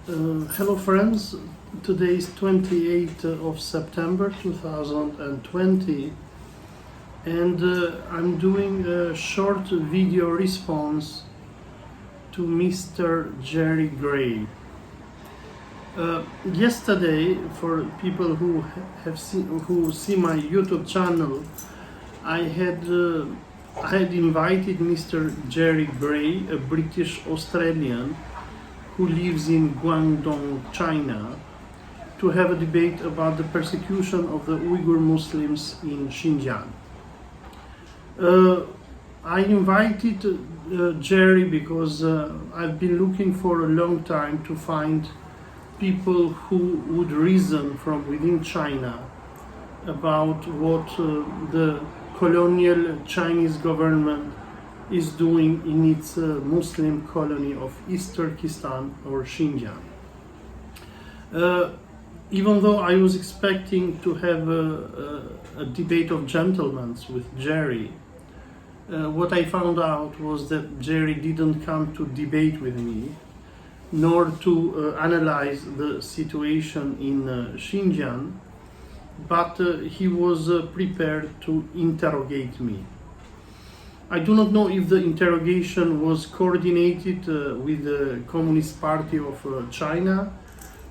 Hello friends, today is 28th of September 2020 and I'm doing a short video response to Mr. Jerry Gray. Yesterday, for people who see my YouTube channel, I had invited Mr. Jerry Gray, a British Australian who lives in Guangdong, China, to have a debate about the persecution of the Uyghur Muslims in Xinjiang. I invited Jerry because I've been looking for a long time to find people who would reason from within China about what the colonial Chinese government is doing in its Muslim colony of East Turkestan or Xinjiang. Even though I was expecting to have a debate of gentlemen with Jerry, what I found out was that Jerry didn't come to debate with me, nor to analyze the situation in Xinjiang, but he was prepared to interrogate me. I do not know if the interrogation was coordinated with the Communist Party of China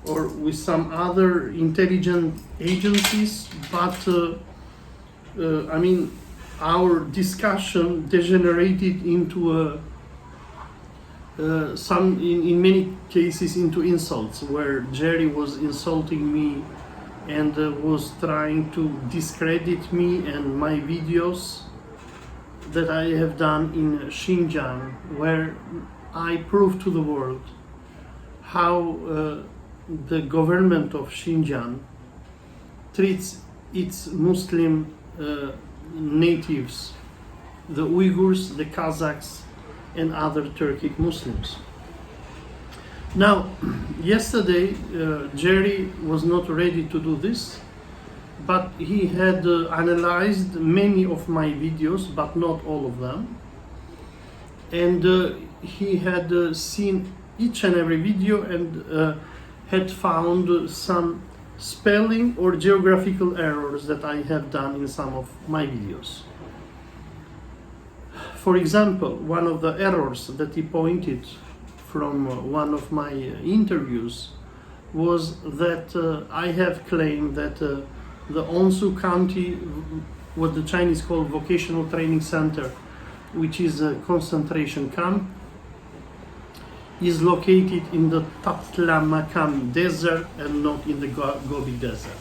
or with some other intelligence agencies, but our discussion degenerated into in many cases into insults, where Jerry was insulting me and was trying to discredit me and my videos that I have done in Xinjiang, where I prove to the world how the government of Xinjiang treats its Muslim natives, the Uyghurs, the Kazakhs, and other Turkic Muslims. Now, yesterday, Jerry was not ready to do this, but he had analyzed many of my videos, but not all of them. And he had seen each and every video and had found some spelling or geographical errors that I have done in some of my videos. For example, one of the errors that he pointed from one of my interviews was that I have claimed that the Onsu County, what the Chinese call vocational training center, which is a concentration camp, is located in the Taklamakan desert and not in the Gobi desert.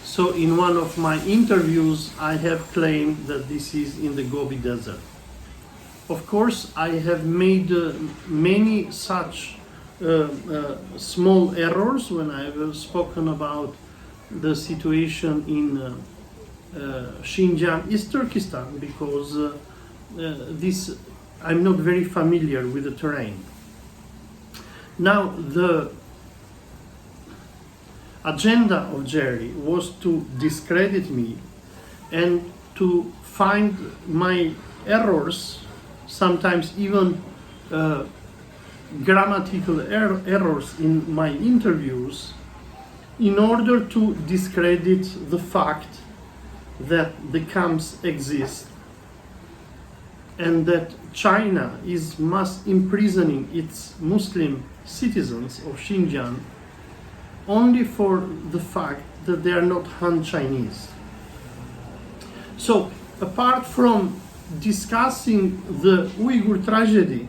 So in one of my interviews, I have claimed that this is in the Gobi desert. Of course, I have made many such small errors when I have spoken about the situation in Xinjiang, East Turkestan, because I'm not very familiar with the terrain. Now, the agenda of Jerry was to discredit me and to find my errors, sometimes even grammatical errors in my interviews, in order to discredit the fact that the camps exist and that China is mass imprisoning its Muslim citizens of Xinjiang only for the fact that they are not Han Chinese. So, apart from discussing the Uyghur tragedy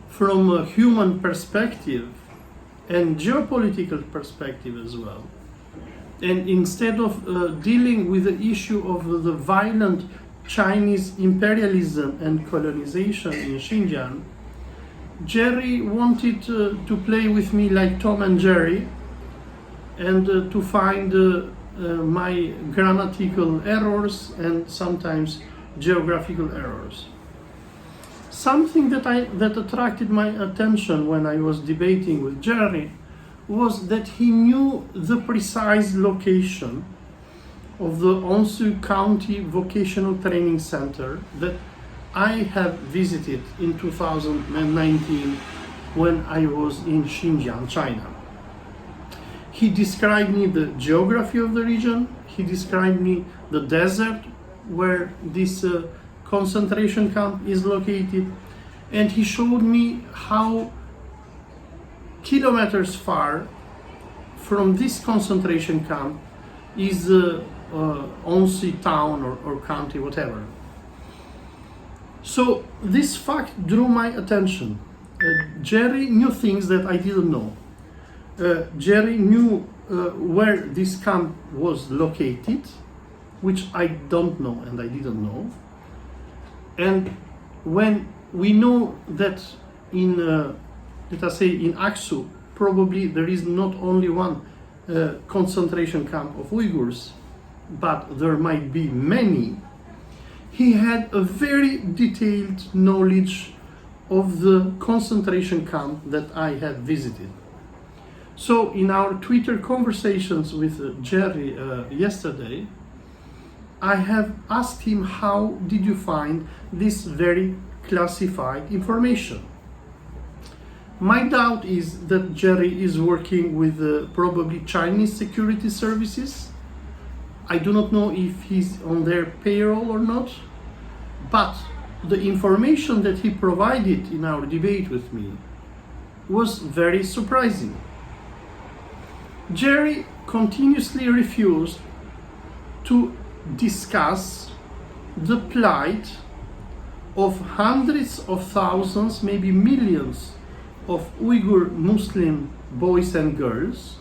from a human perspective and geopolitical perspective as well, and instead of dealing with the issue of the violent Chinese imperialism and colonization in Xinjiang, Jerry wanted to play with me like Tom and Jerry and to find my grammatical errors and sometimes geographical errors. Something that attracted my attention when I was debating with Jerry was that he knew the precise location of the Onsu County Vocational Training Center that I have visited in 2019 when I was in Xinjiang, China. He described me the geography of the region. He described me the desert where this concentration camp is located, and he showed me how kilometers far from this concentration camp is Olsi town or county, whatever. So this fact drew my attention. Jerry knew things that I didn't know. Jerry knew where this camp was located, which I don't know and I didn't know. And when we know that in, let us say in Aksu, probably there is not only one concentration camp of Uyghurs, but there might be many. He had a very detailed knowledge of the concentration camp that I had visited. So in our Twitter conversations with Jerry yesterday, I have asked him, how did you find this very classified information? My doubt is that Jerry is working with probably Chinese security services. I do not know if he's on their payroll or not, but the information that he provided in our debate with me was very surprising. Jerry continuously refused to discuss the plight of hundreds of thousands, maybe millions of Uyghur Muslim boys and girls.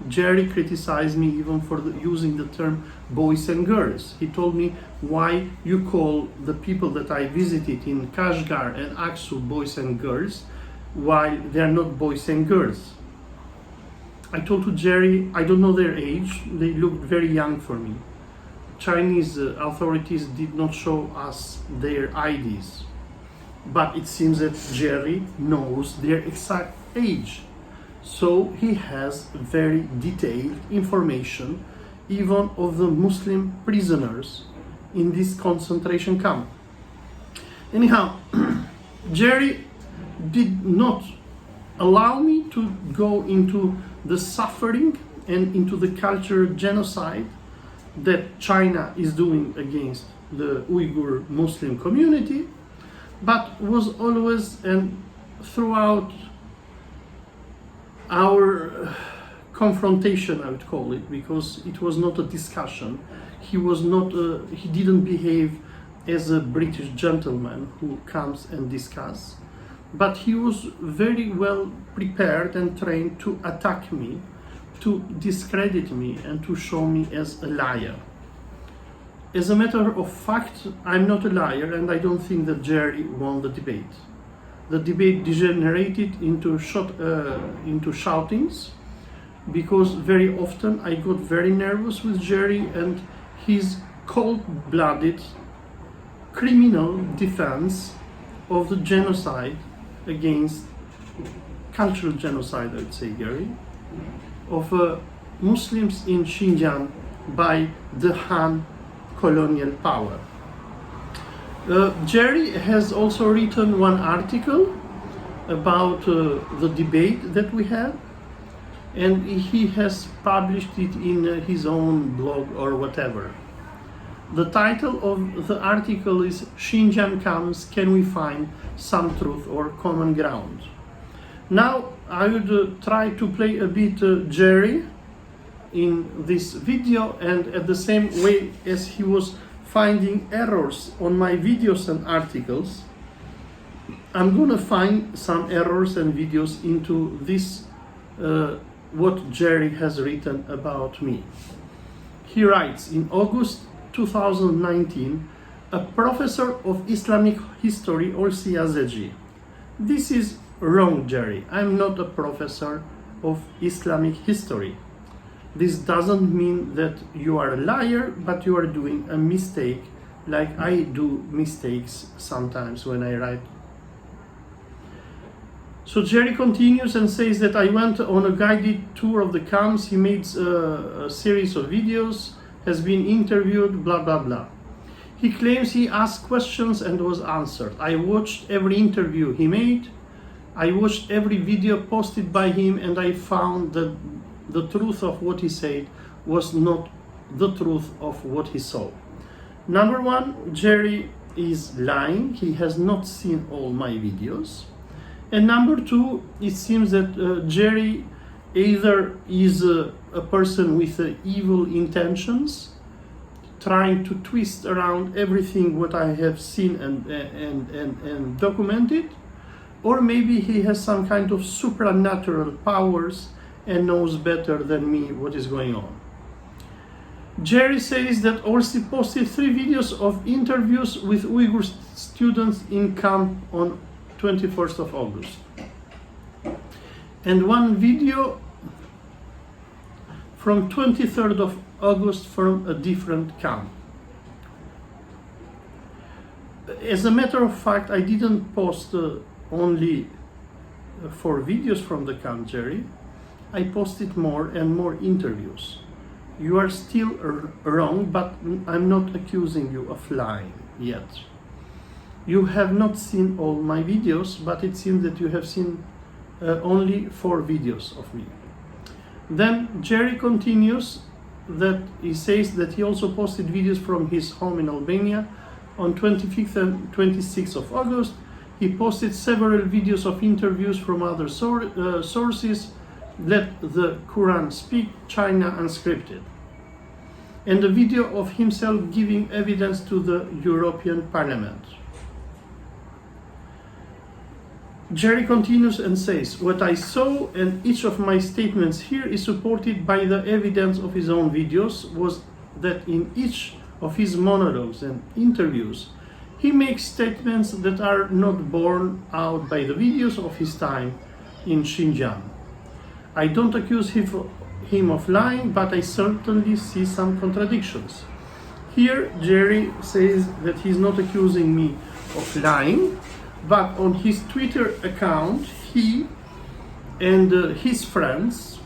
Jerry criticized me even for using the term boys and girls. He told me, why you call the people that I visited in Kashgar and Aksu boys and girls, while they are not boys and girls. I told to Jerry, I don't know their age, they looked very young for me. Chinese authorities did not show us their IDs, but it seems that Jerry knows their exact age. So he has very detailed information even of the Muslim prisoners in this concentration camp. Anyhow, Jerry did not allow me to go into the suffering and into the cultural genocide that China is doing against the Uyghur Muslim community, but was always and throughout our confrontation, I would call it, because it was not a discussion. He didn't behave as a British gentleman who comes and discuss, but he was very well prepared and trained to attack me, to discredit me, and to show me as a liar. As a matter of fact, I'm not a liar, and I don't think that Jerry won the debate. The debate degenerated into shoutings, because very often I got very nervous with Jerry and his cold-blooded criminal defense of the genocide against, cultural genocide, I would say, Gary, of Muslims in Xinjiang by the Han colonial power. Jerry has also written one article about the debate that we had, and he has published it in his own blog or whatever. The title of the article is "Xinjiang Comes, Can We Find Some Truth or Common Ground?" Now I would try to play a bit Jerry in this video, and at the same way as he was finding errors on my videos and articles, I'm gonna find some errors and videos into this what Jerry has written about me. He writes, in August 2019, a professor of Islamic history, Olsi Jazexhi. This is wrong, Jerry. I'm not a professor of Islamic history. This doesn't mean that you are a liar, but you are doing a mistake, like I do mistakes sometimes when I write. So Jerry continues and says that I went on a guided tour of the camps. He made a series of videos, has been interviewed, blah, blah, blah. He claims he asked questions and was answered. I watched every interview he made, I watched every video posted by him and I found that the truth of what he said was not the truth of what he saw. Number one, Jerry is lying. He has not seen all my videos. And number two, it seems that Jerry either is a person with evil intentions, trying to twist around everything what I have seen and documented, or maybe he has some kind of supernatural powers and knows better than me what is going on. Jerry says that Olsi posted 3 videos of interviews with Uyghur students in camp on 21st of August. And 1 video from 23rd of August from a different camp. As a matter of fact, I didn't post only 4 videos from the camp, Jerry. I posted more and more interviews. You are still wrong, but I'm not accusing you of lying yet. You have not seen all my videos, but it seems that you have seen only 4 videos of me. Then Jerry continues that he says that he also posted videos from his home in Albania on 25th and 26th of August. He posted several videos of interviews from other sources. Let the Quran speak, China unscripted. And a video of himself giving evidence to the European Parliament. Jerry continues and says, what I saw and each of my statements here is supported by the evidence of his own videos, was that in each of his monologues and interviews, he makes statements that are not borne out by the videos of his time in Xinjiang. I don't accuse him of lying, but I certainly see some contradictions. Here, Jerry says that he's not accusing me of lying, but on his Twitter account, he and his friends,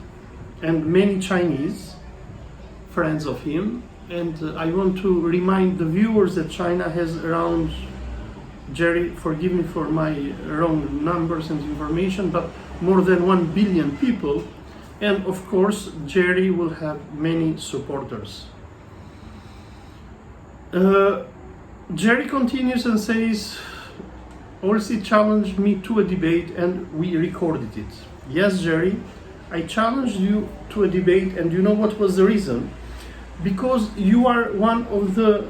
and many Chinese friends of him, and I want to remind the viewers that China has around, Jerry, forgive me for my wrong numbers and information, but more than 1 billion people, and of course Jerry will have many supporters. Jerry continues and says, Olsi challenged me to a debate and we recorded it. Yes, Jerry, I challenged you to a debate, and you know what was the reason? Because you are one of the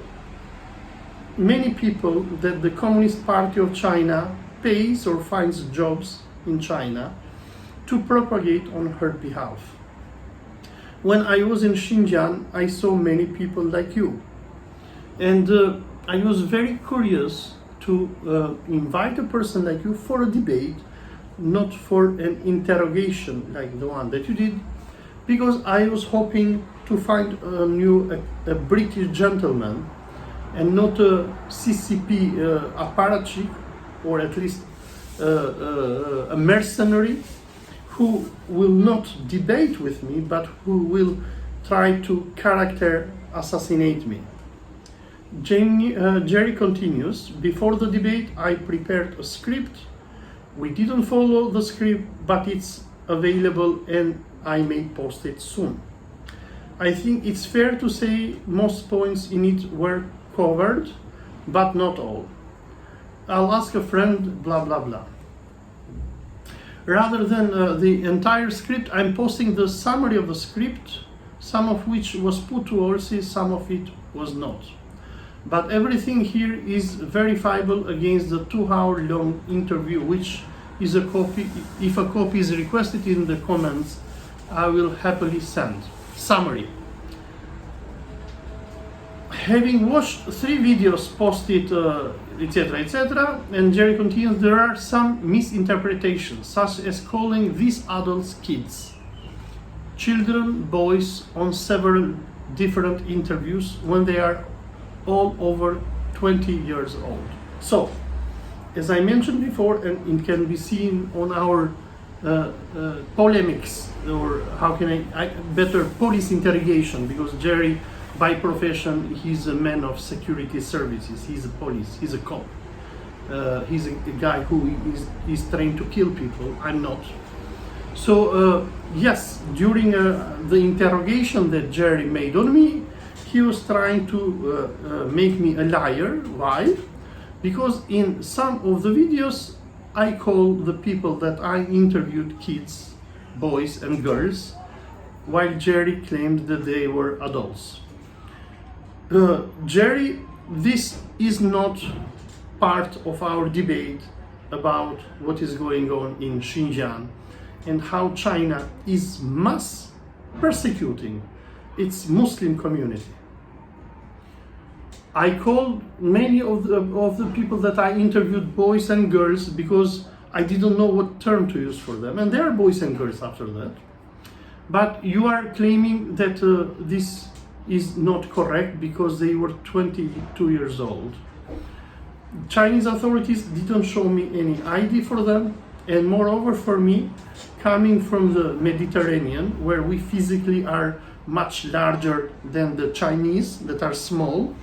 many people that the Communist Party of China pays or finds jobs in China to propagate on her behalf. When I was in Xinjiang, I saw many people like you. And I was very curious to invite a person like you for a debate, not for an interrogation like the one that you did, because I was hoping to find a British gentleman and not a CCP apparatchik, or at least a mercenary who will not debate with me, but who will try to character assassinate me. Jerry continues, before the debate I prepared a script. We didn't follow the script, but it's available and I may post it soon. I think it's fair to say most points in it were covered, but not all. I'll ask a friend, blah blah blah. Rather than the entire script, I'm posting the summary of the script, some of which was put to Olsi, some of it was not. But everything here is verifiable against the 2-hour-long interview, which is a copy. If a copy is requested in the comments, I will happily send. Summary. Having watched 3 videos posted, etc., etc., and Jerry continues, there are some misinterpretations, such as calling these adults kids, children, boys, on several different interviews when they are all over 20 years old. So, as I mentioned before, and it can be seen on our polemics, or how can I better police interrogation, because Jerry, by profession, he's a man of security services, he's a police, he's a cop. he's a guy who is trained to kill people. I'm not. So yes, during the interrogation that Jerry made on me, he was trying to make me a liar. Why? Because in some of the videos I call the people that I interviewed kids, boys and girls, while Jerry claimed that they were adults. Jerry, this is not part of our debate about what is going on in Xinjiang and how China is mass persecuting its Muslim community. I called many of the people that I interviewed boys and girls because I didn't know what term to use for them, and they are boys and girls after that. But you are claiming that this is not correct because they were 22 years old. Chinese authorities didn't show me any ID for them, and moreover for me, coming from the Mediterranean, where we physically are much larger than the Chinese that are small,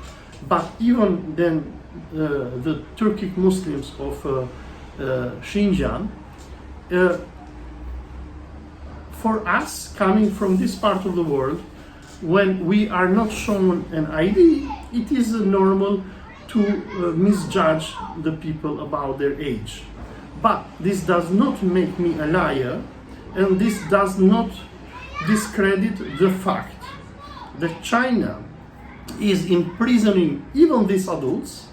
but even than the Turkic Muslims of Xinjiang, for us coming from this part of the world, when we are not shown an ID, it is normal to misjudge the people about their age. But this does not make me a liar, and this does not discredit the fact that China is imprisoning even these adults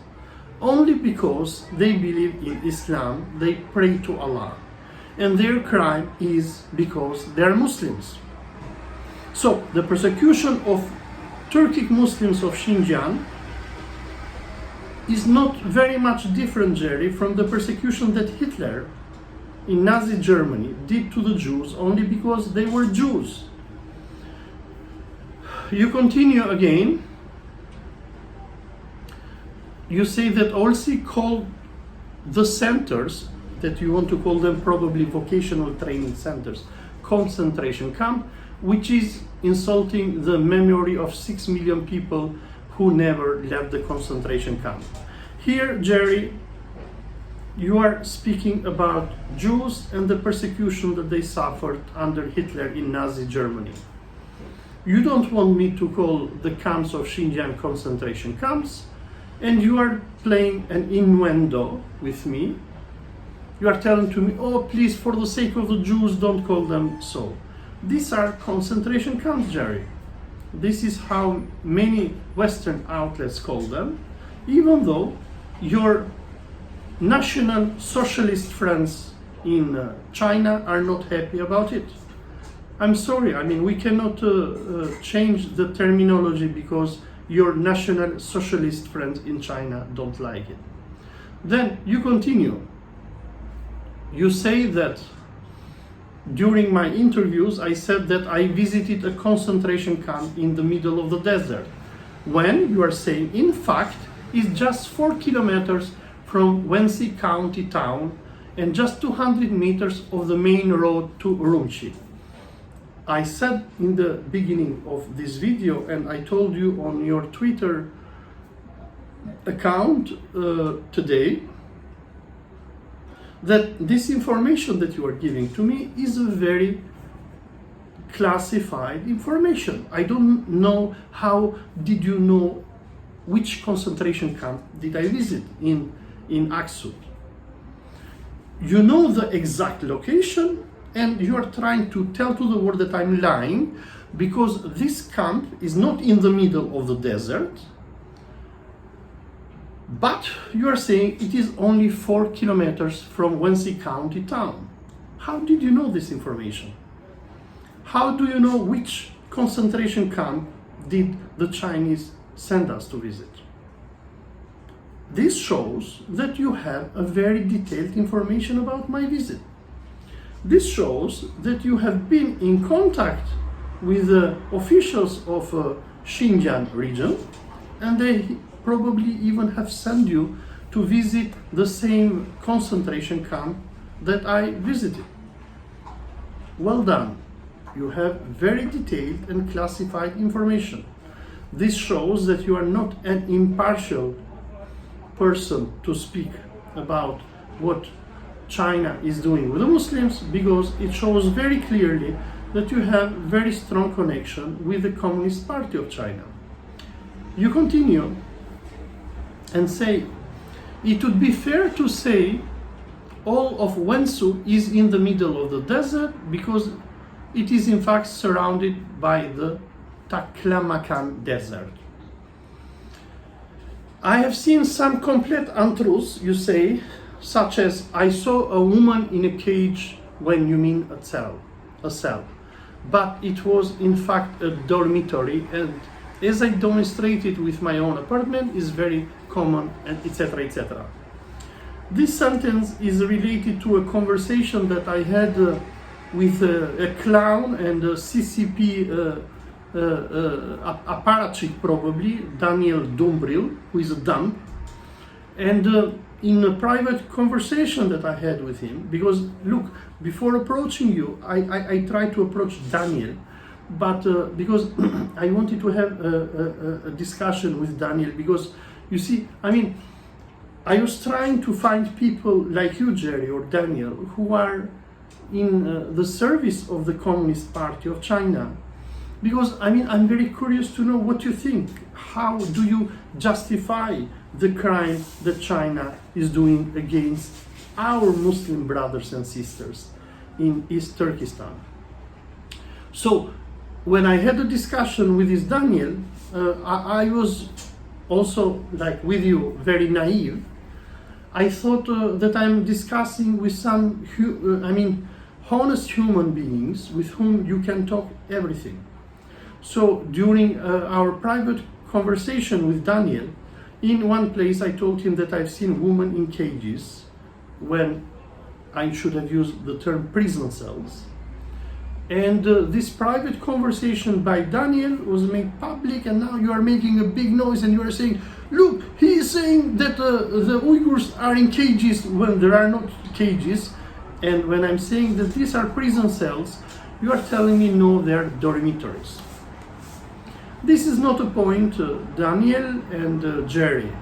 only because they believe in Islam, they pray to Allah, and their crime is because they are Muslims. So the persecution of Turkic Muslims of Xinjiang is not very much different, Jerry, from the persecution that Hitler in Nazi Germany did to the Jews only because they were Jews. You continue again. You say that Olsi called the centers, that you want to call them probably vocational training centers, concentration camp, which is insulting the memory of 6 million people who never left the concentration camp. Here, Jerry, you are speaking about Jews and the persecution that they suffered under Hitler in Nazi Germany. You don't want me to call the camps of Xinjiang concentration camps, and you are playing an innuendo with me. You are telling to me, oh, please, for the sake of the Jews, don't call them so. These are concentration camps, Jerry. This is how many Western outlets call them, even though your National Socialist friends in China are not happy about it. I'm sorry, I mean, we cannot change the terminology because your National Socialist friends in China don't like it. Then you continue. You say that during my interviews, I said that I visited a concentration camp in the middle of the desert, when you are saying, in fact, it's just 4 kilometers from Wensi County town and just 200 meters of the main road to Urumqi. I said in the beginning of this video, and I told you on your Twitter account today, that this information that you are giving to me is a very classified information. I don't know how did you know which concentration camp did I visit in Aksut. You know the exact location, and you are trying to tell to the world that I'm lying because this camp is not in the middle of the desert, but you are saying it is only 4 kilometers from Wensi County town. How did you know this information? How do you know which concentration camp did the Chinese send us to visit? This shows that you have a very detailed information about my visit. This shows that you have been in contact with the officials of Xinjiang region, and they probably even have sent you to visit the same concentration camp that I visited. Well done. You have very detailed and classified information. This shows that you are not an impartial person to speak about what China is doing with the Muslims, because it shows very clearly that you have very strong connection with the Communist Party of China. You continue and say, it would be fair to say all of Wensu is in the middle of the desert because it is in fact surrounded by the Taklamakan Desert. I have seen some complete untruths, you say, such as I saw a woman in a cage when you mean a cell. But it was in fact a dormitory, and as I demonstrated with my own apartment, is very common, and etc. etc. This sentence is related to a conversation that I had with a clown and a CCP apparatchik, probably, Daniel Dumbril, who is a dump. And in a private conversation that I had with him, because look, before approaching you, I tried to approach Daniel, but because I wanted to have a discussion with Daniel, because you see, I mean, I was trying to find people like you, Jerry, or Daniel, who are in the service of the Communist Party of China. Because, I mean, I'm very curious to know what you think. How do you justify the crime that China is doing against our Muslim brothers and sisters in East Turkestan? So, when I had a discussion with this Daniel, I was also, like with you, very naive. I thought that I'm discussing with some, honest human beings with whom you can talk everything. So during our private conversation with Daniel, in one place I told him that I've seen women in cages when I should have used the term prison cells. And this private conversation by Daniel was made public, and now you are making a big noise and you are saying, look, he is saying that the Uyghurs are in cages when there are not cages. And when I'm saying that these are prison cells, you are telling me no, they're dormitories. This is not a point, Daniel and Jerry.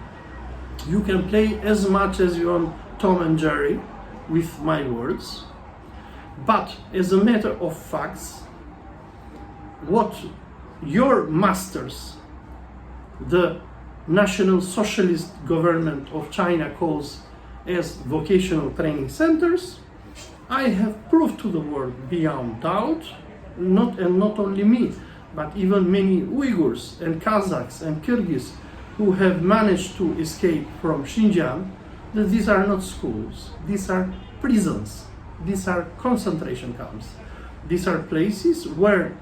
You can play as much as you want Tom and Jerry with my words. But as a matter of facts, what your masters, the National Socialist Government of China, calls as vocational training centers, I have proved to the world beyond doubt, not only me, but even many Uyghurs and Kazakhs and Kyrgyz who have managed to escape from Xinjiang, that these are not schools, these are prisons, these are concentration camps, these are places where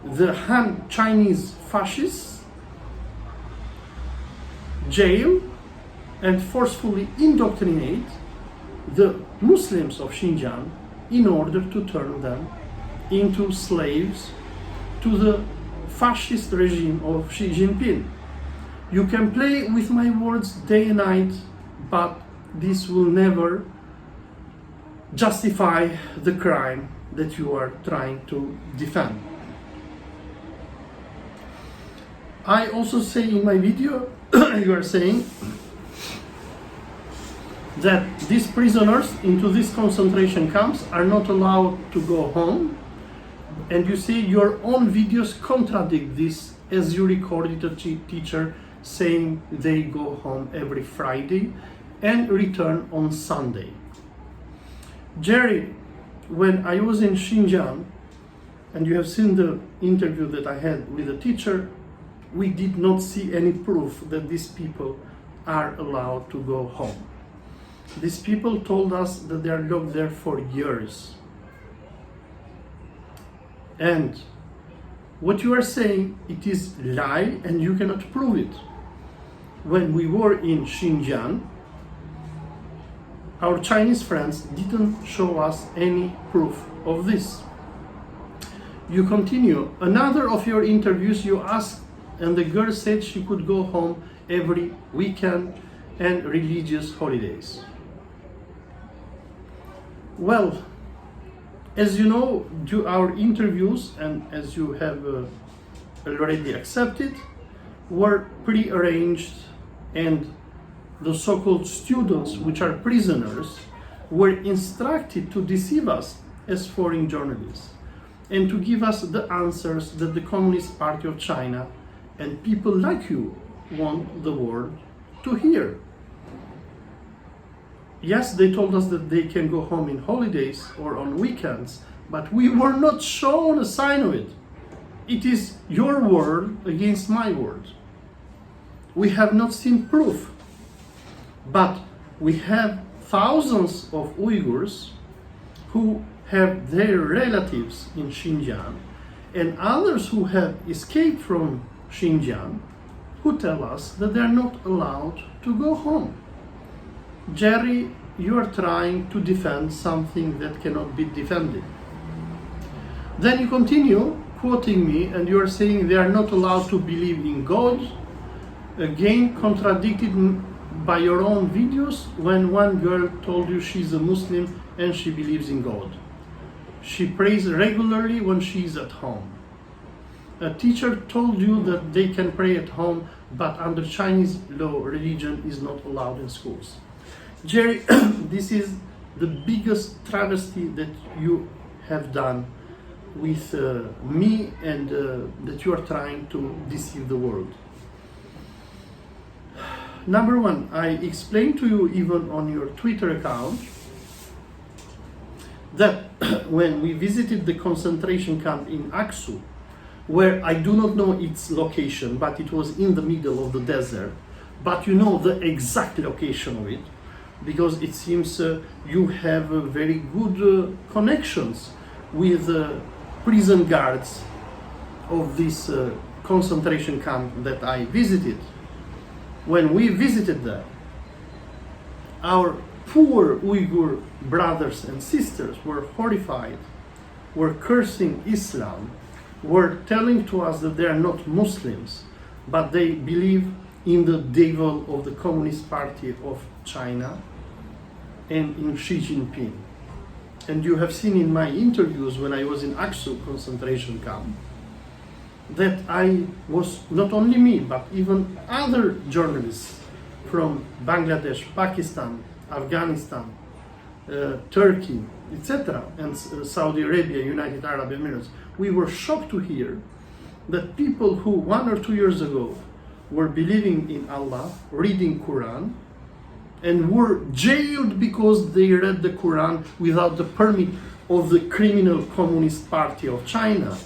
the Han Chinese fascists jail and forcefully indoctrinate the Muslims of Xinjiang in order to turn them into slaves to the fascist regime of Xi Jinping. You can play with my words day and night, but this will never justify the crime that you are trying to defend. I also say in my video, you are saying that these prisoners into these concentration camps are not allowed to go home, and you see your own videos contradict this, as you recorded a teacher saying they go home every Friday and return on Sunday. Jerry, when I was in Xinjiang, and you have seen the interview that I had with the teacher, we did not see any proof that these people are allowed to go home. These people told us that they are locked there for years. And what you are saying, it is lie, and you cannot prove it. When we were in Xinjiang, our Chinese friends didn't show us any proof of this. You continue. Another of your interviews, you asked, and the girl said she could go home every weekend and religious holidays. Well, as you know, our interviews, and as you have already accepted, were pre-arranged and the so-called students, which are prisoners, were instructed to deceive us as foreign journalists and to give us the answers that the Communist Party of China and people like you want the world to hear. Yes, they told us that they can go home in holidays or on weekends, but we were not shown a sign of it. It is your word against my word. We have not seen proof, but we have thousands of Uyghurs who have their relatives in Xinjiang and others who have escaped from Xinjiang who tell us that they are not allowed to go home. Jerry, you are trying to defend something that cannot be defended. Then you continue quoting me and you are saying they are not allowed to believe in God, again contradicted by your own videos when one girl told you she's a Muslim and she believes in God. She prays regularly when she's at home. A teacher told you that they can pray at home, but under Chinese law, religion is not allowed in schools. Jerry, this is the biggest travesty that you have done with me and that you are trying to deceive the world. Number one, I explained to you even on your Twitter account that when we visited the concentration camp in Aksu, where I do not know its location, but it was in the middle of the desert, but you know the exact location of it, because it seems you have very good connections with prison guards of this concentration camp that I visited. When we visited there, our poor Uyghur brothers and sisters were horrified, were cursing Islam, were telling to us that they are not Muslims, but they believe in the devil of the Communist Party of China and in Xi Jinping. And you have seen in my interviews when I was in Aksu concentration camp that I was, not only me, but even other journalists from Bangladesh, Pakistan, Afghanistan, Turkey, etc., and Saudi Arabia, United Arab Emirates, we were shocked to hear that people who 1 or 2 years ago were believing in Allah, reading Quran, and were jailed because they read the Quran without the permit of the criminal Communist Party of China.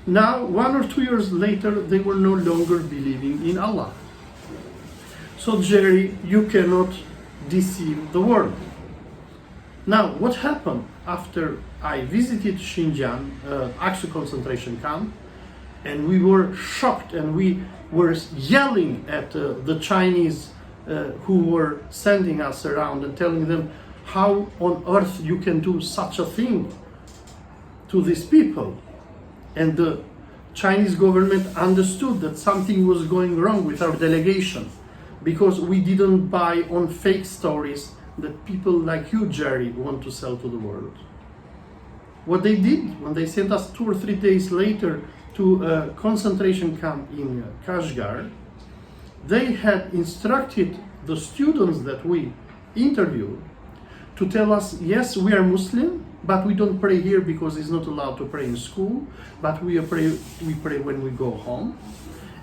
Now, 1 or 2 years later, they were no longer believing in Allah. So, Jerry, you cannot deceive the world. Now, what happened after I visited Xinjiang, Aksu concentration camp, and we were shocked and we were yelling at the Chinese who were sending us around and telling them how on earth you can do such a thing to these people. And the Chinese government understood that something was going wrong with our delegation because we didn't buy on fake stories that people like you, Jerry, want to sell to the world. What they did when they sent us 2 or 3 days later to a concentration camp in Kashgar, they had instructed the students that we interviewed to tell us, yes, we are Muslim, but we don't pray here because it's not allowed to pray in school, but we pray when we go home.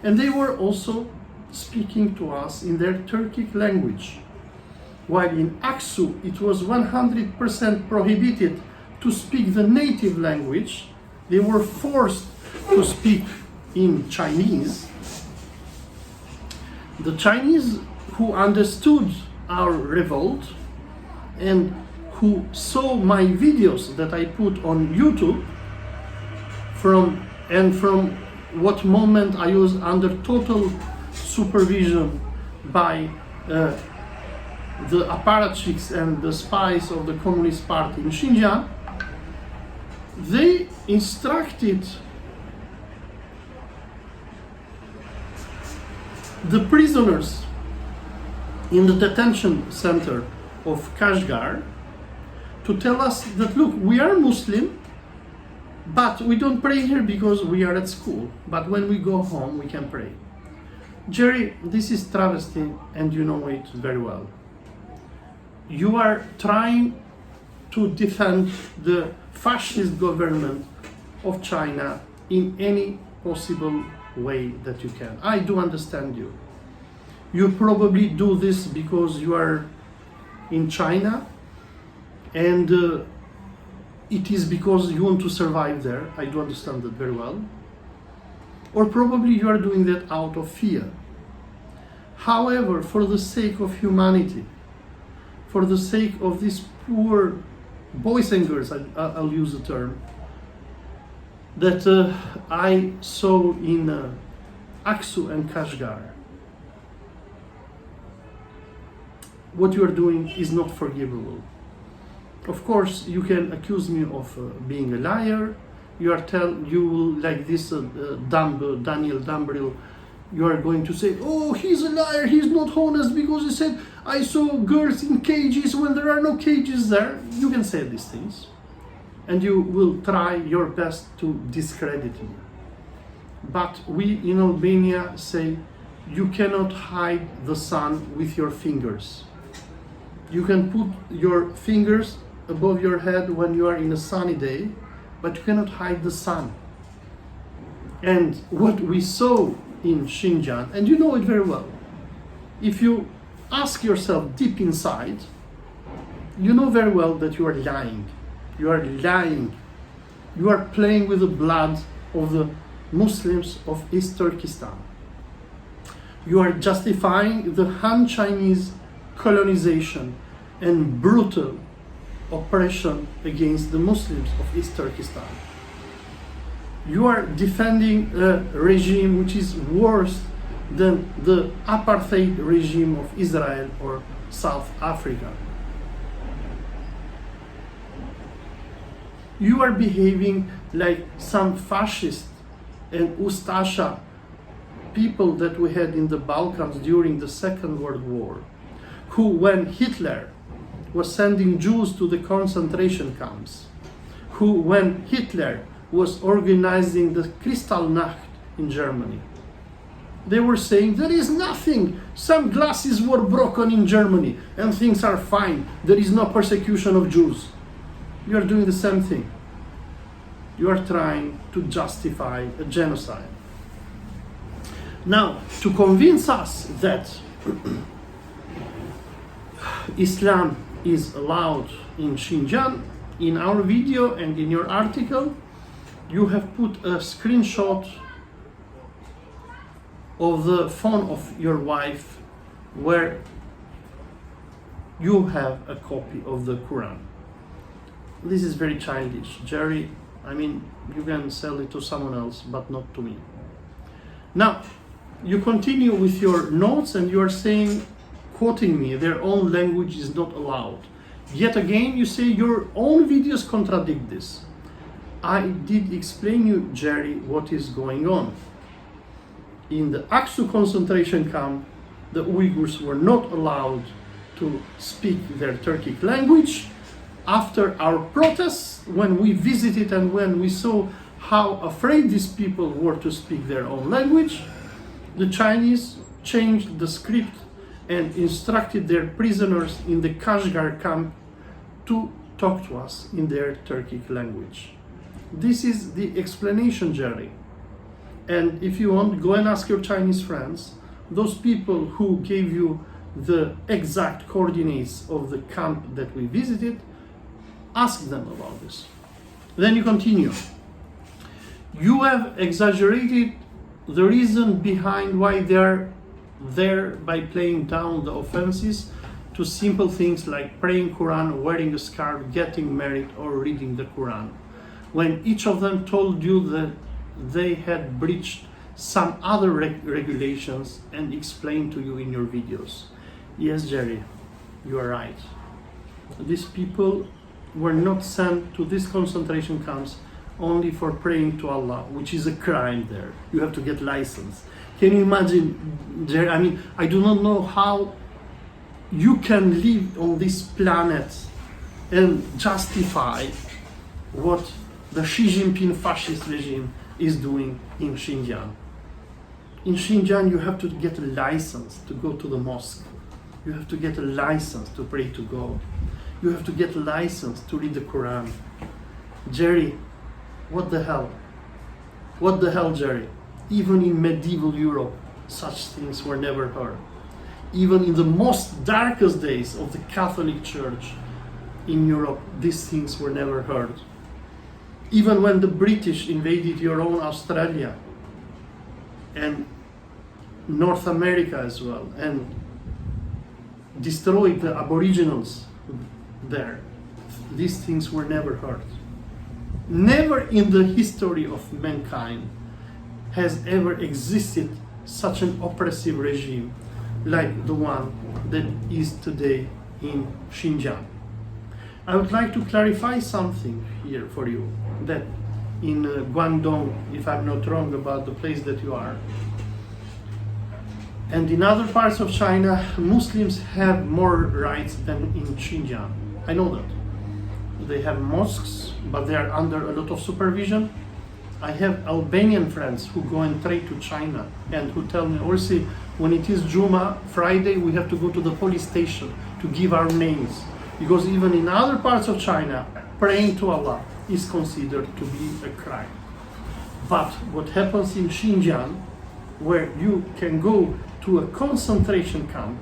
And they were also speaking to us in their Turkic language. While in Aksu, it was 100% prohibited to speak the native language. They were forced to speak in Chinese. The Chinese who understood our revolt and who saw my videos that I put on YouTube from what moment I was under total supervision by the apparatchiks and the spies of the Communist Party in Xinjiang, they instructed the prisoners in the detention center of Kashgar to tell us that, look, we are Muslim, but we don't pray here because we are at school. But when we go home, we can pray. Jerry, this is travesty, and you know it very well. You are trying to defend the fascist government of China in any possible way that you can. I do understand you. You probably do this because you are in China, and it is because you want to survive there. I do understand that very well. Or probably you are doing that out of fear. However, for the sake of humanity, for the sake of these poor boys and girls, I'll use the term, that I saw in Aksu and Kashgar, what you are doing is not forgivable. Of course, you can accuse me of being a liar. You will, like this Daniel Dumbril, you are going to say, oh, he's a liar, he's not honest because he said, I saw girls in cages when there are no cages there. You can say these things, and you will try your best to discredit me. But we in Albania say, you cannot hide the sun with your fingers. You can put your fingers above your head when you are in a sunny day, but you cannot hide the sun. And what we saw in Xinjiang, and you know it very well, if you ask yourself deep inside, you know very well that you are lying. You are lying. You are playing with the blood of the Muslims of East Turkestan. You are justifying the Han Chinese colonization and brutal oppression against the Muslims of East Turkestan. You are defending a regime which is worse than the apartheid regime of Israel or South Africa. You are behaving like some fascist and Ustasha people that we had in the Balkans during the Second World War, who, when Hitler was sending Jews to the concentration camps, who, when Hitler was organizing the Kristallnacht in Germany, they were saying there is nothing, some glasses were broken in Germany and things are fine, there is no persecution of Jews. You are doing the same thing. You are trying to justify a genocide. Now, to convince us that Islam is allowed in Xinjiang, in our video and in your article, you have put a screenshot of the phone of your wife where you have a copy of the Quran. This is very childish, Jerry. I mean, you can sell it to someone else, but not to me. Now, you continue with your notes and you are saying, quoting me, their own language is not allowed. Yet again, you say your own videos contradict this. I did explain you, Jerry, what is going on. In the Aksu concentration camp, the Uyghurs were not allowed to speak their Turkic language. After our protests, when we visited and when we saw how afraid these people were to speak their own language, the Chinese changed the script and instructed their prisoners in the Kashgar camp to talk to us in their Turkic language. This is the explanation, Jerry. And if you want, go and ask your Chinese friends, those people who gave you the exact coordinates of the camp that we visited, ask them about this. Then you continue. You have exaggerated the reason behind why they are there by playing down the offenses to simple things like praying Quran, wearing a scarf, getting married, or reading the Quran, when each of them told you that they had breached some other regulations and explained to you in your videos. Yes, Jerry, you are right. These people were not sent to these concentration camps only for praying to Allah, which is a crime there. You have to get license. Can you imagine, Jerry? I mean, I do not know how you can live on this planet and justify what the Xi Jinping fascist regime is doing in Xinjiang. In Xinjiang, you have to get a license to go to the mosque. You have to get a license to pray to God. You have to get a license to read the Quran. Jerry, what the hell? What the hell, Jerry? Even in medieval Europe, such things were never heard. Even in the most darkest days of the Catholic Church in Europe, these things were never heard. Even when the British invaded your own Australia and North America as well, and destroyed the Aboriginals there, these things were never heard. Never in the history of mankind has ever existed such an oppressive regime like the one that is today in Xinjiang. I would like to clarify something here for you, that in Guangdong, if I'm not wrong about the place that you are, and in other parts of China, Muslims have more rights than in Xinjiang. I know that. They have mosques, but they are under a lot of supervision. I have Albanian friends who go and trade to China and who tell me, Olsi, when it is Juma, Friday, we have to go to the police station to give our names. Because even in other parts of China, praying to Allah is considered to be a crime. But what happens in Xinjiang, where you can go to a concentration camp,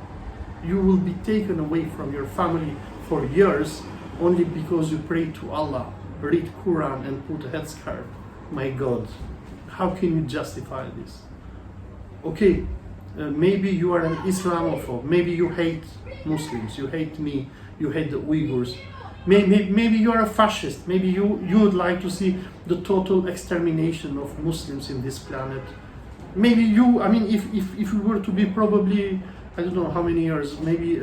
you will be taken away from your family for years only because you pray to Allah, read Quran and put a headscarf. My God, how can you justify this? Okay, maybe you are an Islamophobe, maybe you hate Muslims, you hate me, you hate the Uyghurs. Maybe you are a fascist, maybe you would like to see the total extermination of Muslims in this planet. Maybe you, I mean, if you were to be probably, I don't know how many years, maybe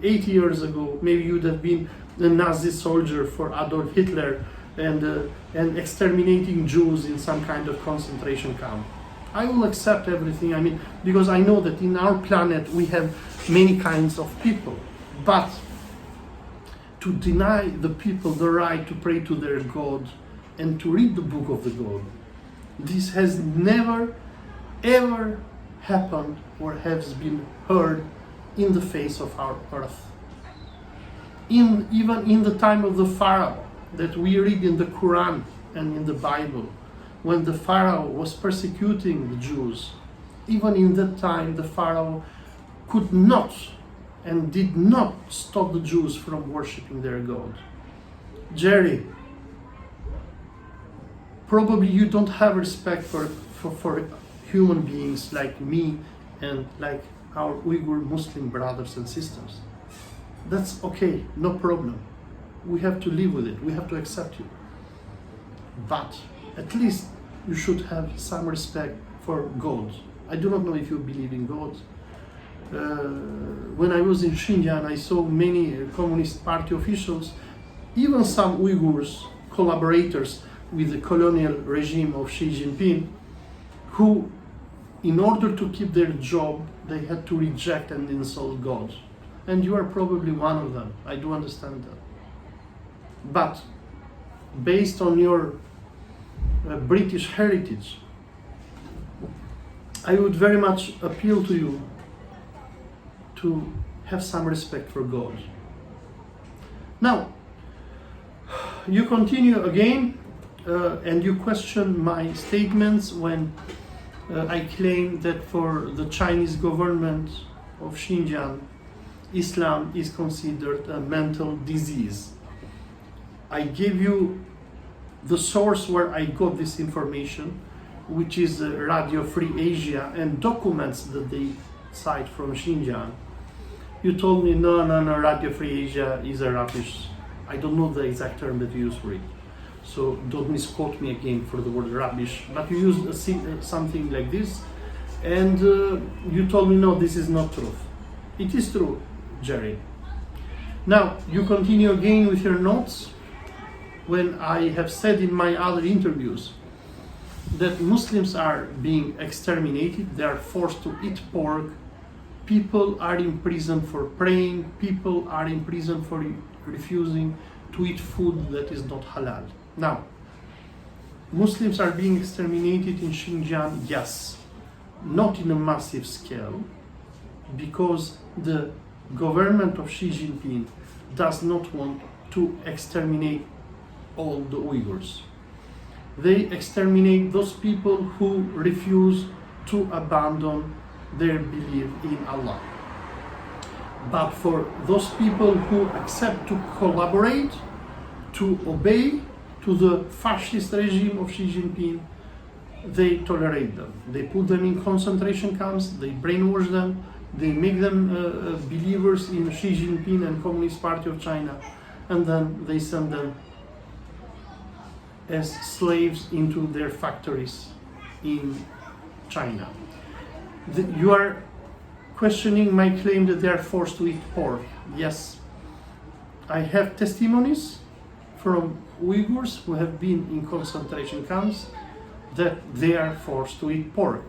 80 years ago, maybe you would have been a Nazi soldier for Adolf Hitler and exterminating Jews in some kind of concentration camp. I will accept everything, I mean, because I know that in our planet we have many kinds of people. But to deny the people the right to pray to their God and to read the book of the God, this has never ever happened or has been heard in the face of our earth. Even in the time of the Pharaoh that we read in the Quran and in the Bible, when the Pharaoh was persecuting the Jews, even in that time the Pharaoh could not and did not stop the Jews from worshipping their God. Jerry, probably you don't have respect for human beings like me and like our Uyghur Muslim brothers and sisters. That's okay, no problem. We have to live with it, we have to accept you. But at least you should have some respect for God. I do not know if you believe in God. When I was in Xinjiang, I saw many Communist Party officials, even some Uyghurs, collaborators with the colonial regime of Xi Jinping, who, in order to keep their job, they had to reject and insult God. And you are probably one of them, I do understand that. But based on your British heritage, I would very much appeal to you to have some respect for God. Now, you continue again and you question my statements when I claim that for the Chinese government of Xinjiang, Islam is considered a mental disease. I gave you the source where I got this information, which is Radio Free Asia, and documents that they cite from Xinjiang. You told me, no, Radio Free Asia is a rubbish. I don't know the exact term that you used for it. So don't misquote me again for the word rubbish. But you used something like this, and you told me, no, this is not true. It is true, Jerry. Now, you continue again with your notes when I have said in my other interviews that Muslims are being exterminated, they are forced to eat pork, people are in prison for praying, people are in prison for refusing to eat food that is not halal. Now, Muslims are being exterminated in Xinjiang, yes, not in a massive scale, because the government of Xi Jinping does not want to exterminate all the Uyghurs. They exterminate those people who refuse to abandon their belief in Allah. But for those people who accept to collaborate, to obey to the fascist regime of Xi Jinping, they tolerate them. They put them in concentration camps, they brainwash them, they make them believers in Xi Jinping and Communist Party of China, and then they send them as slaves into their factories in China. You are questioning my claim that they are forced to eat pork. Yes, I have testimonies from Uyghurs who have been in concentration camps that they are forced to eat pork.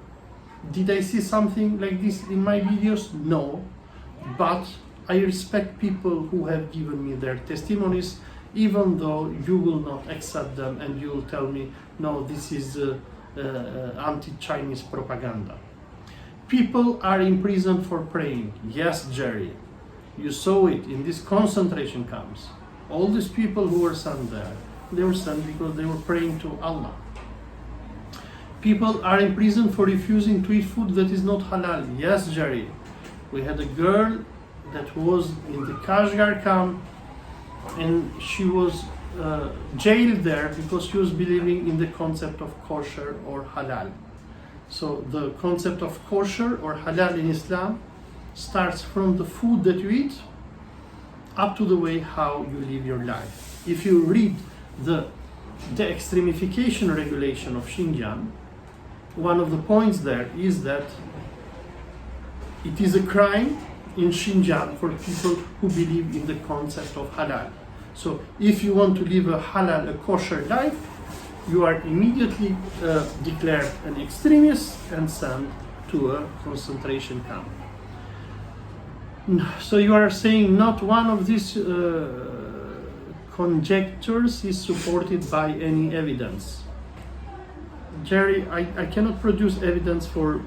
Did I see something like this in my videos? No, but I respect people who have given me their testimonies, even though you will not accept them and you will tell me, no, this is anti-Chinese propaganda. People are imprisoned for praying. Yes, Jerry, you saw it in these concentration camps. All these people who were sent there, they were sent because they were praying to Allah. People are imprisoned for refusing to eat food that is not halal. Yes, Jerry, we had a girl that was in the Kashgar camp and she was jailed there because she was believing in the concept of kosher or halal. So the concept of kosher or halal in Islam starts from the food that you eat up to the way how you live your life. If you read the extremification regulation of Xinjiang, one of the points there is that it is a crime in Xinjiang for people who believe in the concept of halal. So if you want to live a halal, a kosher life, you are immediately declared an extremist and sent to a concentration camp. So you are saying not one of these conjectures is supported by any evidence. Jerry, I cannot produce evidence for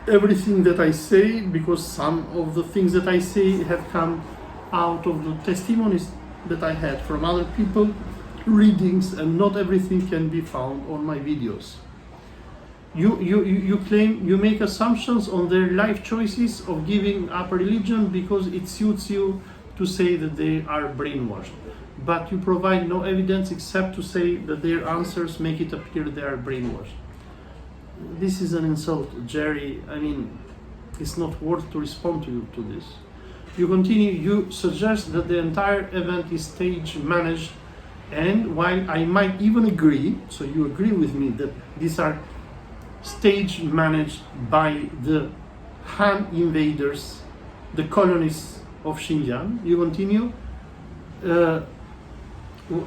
everything that I say, because some of the things that I say have come out of the testimonies that I had from other people, readings, and not everything can be found on my videos. You claim, you make assumptions on their life choices of giving up religion because it suits you to say that they are brainwashed. But you provide no evidence except to say that their answers make it appear they are brainwashed. This is an insult, Jerry. I mean, it's not worth to respond to this. You continue, you suggest that the entire event is stage managed, and while I might even agree, so you agree with me that these are stage managed by the Han invaders, the colonists of Xinjiang, you continue,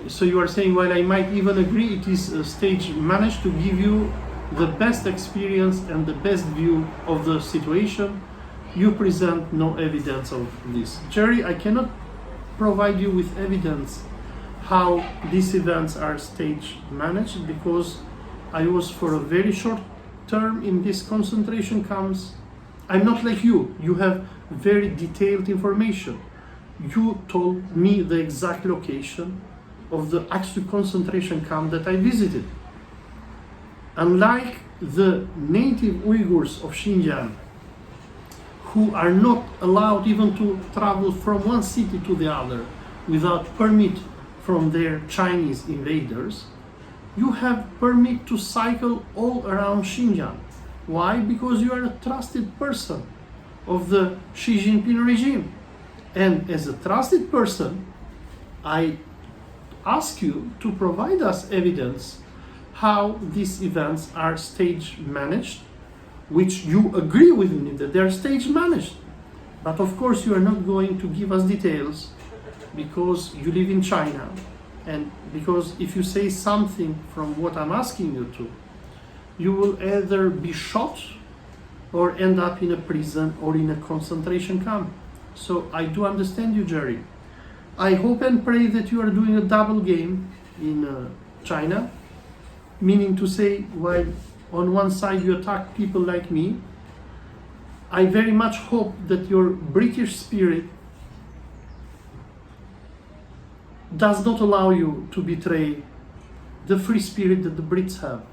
so you are saying, while I might even agree it is stage managed to give you the best experience and the best view of the situation, you present no evidence of this. Jerry, I cannot provide you with evidence how these events are stage managed, because I was for a very short term in these concentration camps. I'm not like you. You have very detailed information. You told me the exact location of the actual concentration camp that I visited. Unlike the native Uyghurs of Xinjiang, who are not allowed even to travel from one city to the other without permit from their Chinese invaders, you have permit to cycle all around Xinjiang. Why? Because you are a trusted person of the Xi Jinping regime. And as a trusted person, I ask you to provide us evidence how these events are stage managed, which you agree with me that they are stage managed. But of course you are not going to give us details because you live in China, and because if you say something from what I'm asking you to, you will either be shot or end up in a prison or in a concentration camp. So I do understand you, Jerry. I hope and pray that you are doing a double game in China, meaning to say, while on one side you attack people like me. I very much hope that your British spirit does not allow you to betray the free spirit that the Brits have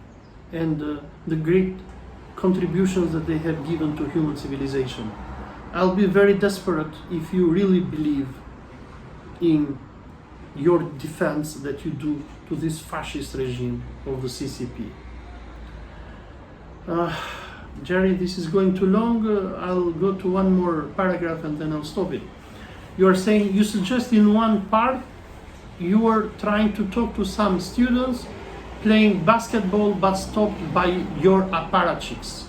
and the great contributions that they have given to human civilization. I'll be very desperate if you really believe in your defense that you do to this fascist regime of the CCP. Jerry, this is going too long. I'll go to one more paragraph and then I'll stop it. You are saying, you suggest in one part you were trying to talk to some students playing basketball but stopped by your apparatchiks,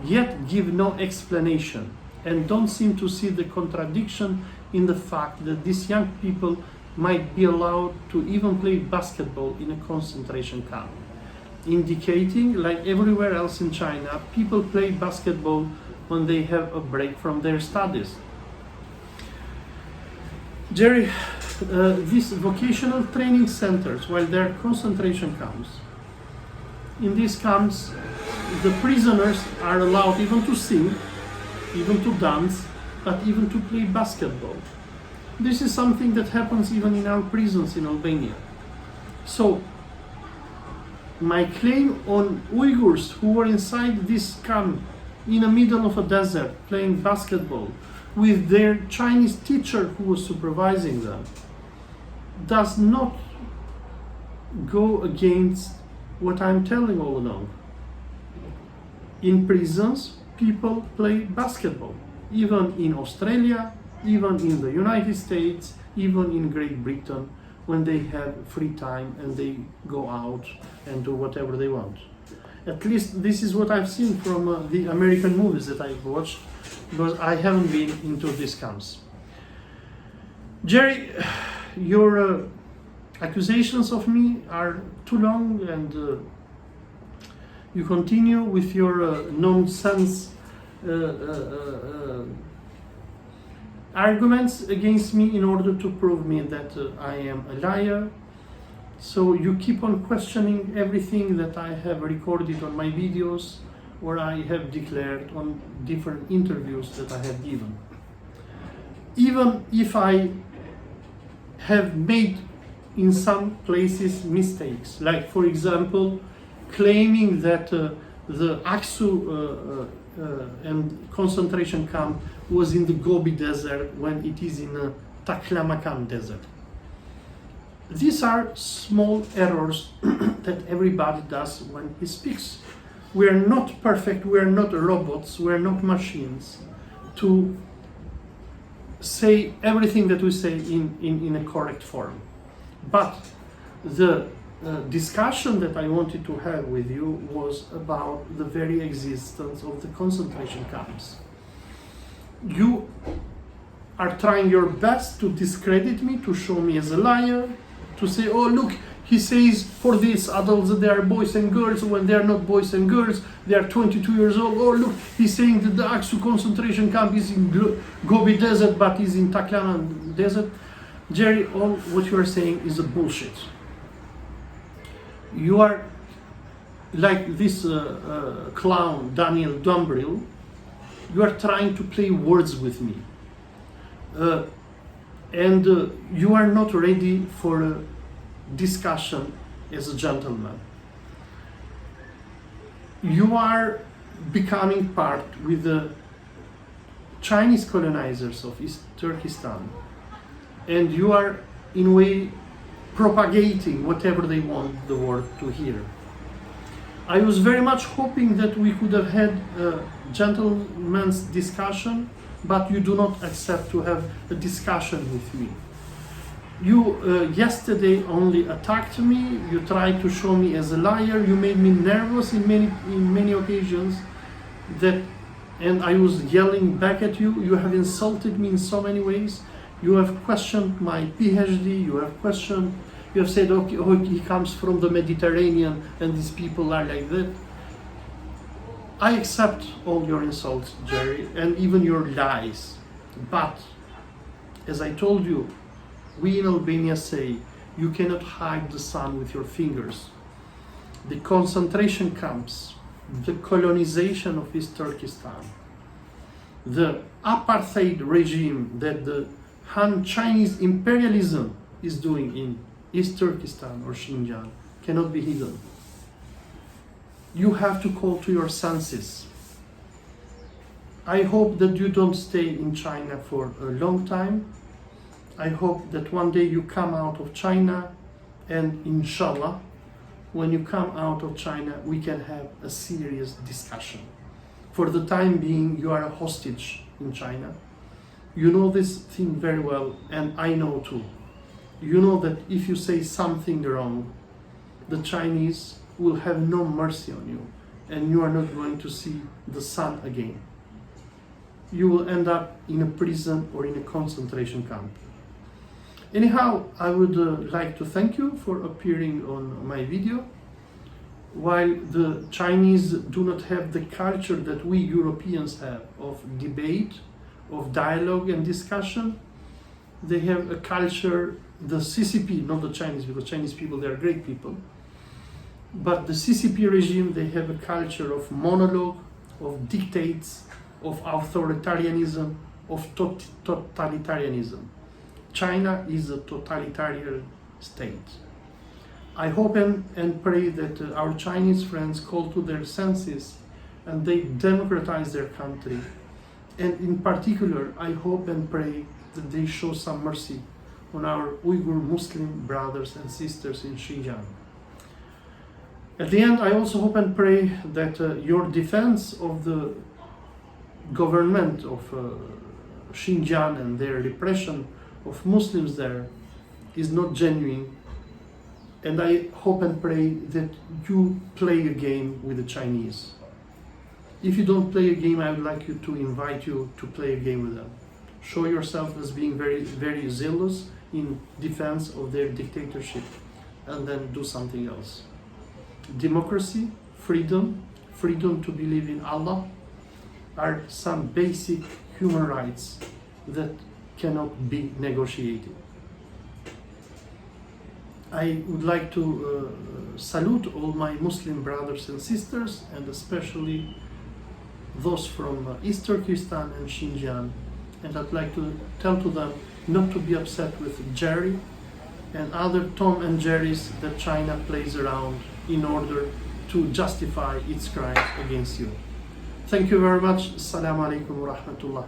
yet give no explanation and don't seem to see the contradiction in the fact that these young people might be allowed to even play basketball in a concentration camp, indicating, like everywhere else in China, people play basketball when they have a break from their studies. Jerry, these vocational training centers, while they're concentration camps, in these camps, the prisoners are allowed even to sing, even to dance, but even to play basketball. This is something that happens even in our prisons in Albania. So, my claim on Uyghurs who were inside this camp in the middle of a desert playing basketball with their Chinese teacher who was supervising them does not go against what I'm telling all along. In prisons, people play basketball, even in Australia, even in the United States, even in Great Britain, when they have free time and they go out and do whatever they want. At least this is what I've seen from the American movies that I've watched, because I haven't been into these camps. Jerry, your accusations of me are too long, and you continue with your nonsense arguments against me in order to prove me that I am a liar. So you keep on questioning everything that I have recorded on my videos or I have declared on different interviews that I have given. Even if I have made in some places mistakes, like for example claiming that the Aksu and concentration camp was in the Gobi Desert when it is in the Taklamakan Desert. These are small errors that everybody does when he speaks. We are not perfect, we are not robots, we are not machines to say everything that we say in a correct form. But the discussion that I wanted to have with you was about the very existence of the concentration camps. You are trying your best to discredit me, to show me as a liar, to say, oh look, he says for these adults that they are boys and girls when they are not boys and girls, they are 22 years old. Oh look, he's saying that the Aksu concentration camp is in Gobi Desert but is in Taklamakan Desert. Jerry, all what you are saying is a bullshit. You are like this clown, Daniel Dumbril. You are trying to play words with me. And you are not ready for a discussion as a gentleman. You are becoming part with the Chinese colonizers of East Turkestan, and you are in a way propagating whatever they want the world to hear. I was very much hoping that we could have had a gentleman's discussion, but you do not accept to have a discussion with me. You yesterday only attacked me, you tried to show me as a liar, you made me nervous in many occasions, and I was yelling back at you. You have insulted me in so many ways. You have questioned my PhD, you have said, okay, oh, he comes from the Mediterranean and these people are like that. I accept all your insults, Jerry, and even your lies. But, as I told you, we in Albania say, you cannot hide the sun with your fingers. The concentration camps the colonization of East Turkestan, the apartheid regime that the Han Chinese imperialism is doing in East Turkestan or Xinjiang cannot be hidden. You have to call to your senses. I hope that you don't stay in China for a long time. I hope that one day you come out of China, and inshallah, when you come out of China, we can have a serious discussion. For the time being, you are a hostage in China. You know this thing very well, and I know too. You know that if you say something wrong, the Chinese will have no mercy on you, and you are not going to see the sun again. You will end up in a prison or in a concentration camp. Anyhow, I would like to thank you for appearing on my video. While the Chinese do not have the culture that we Europeans have of debate, of dialogue and discussion, they have a culture, the CCP, not the Chinese, because Chinese people, they are great people, but the CCP regime, they have a culture of monologue, of dictates, of authoritarianism, of totalitarianism. China is a totalitarian state. I hope and pray that our Chinese friends call to their senses and they democratize their country. And in particular, I hope and pray that they show some mercy on our Uyghur Muslim brothers and sisters in Xinjiang. At the end, I also hope and pray that your defense of the government of Xinjiang and their repression of Muslims there is not genuine, and I hope and pray that you play a game with the Chinese. If you don't play a game, I would like you to invite you to play a game with them. Show yourself as being very, very zealous in defense of their dictatorship, and then do something else. Democracy, freedom to believe in Allah are some basic human rights that cannot be negotiated. I would like to salute all my Muslim brothers and sisters, and especially those from East Turkestan and Xinjiang, and I'd like to tell to them not to be upset with Jerry and other Tom and Jerry's that China plays around in order to justify its crimes against you. Thank you very much. Assalamu alaikum wa rahmatullah.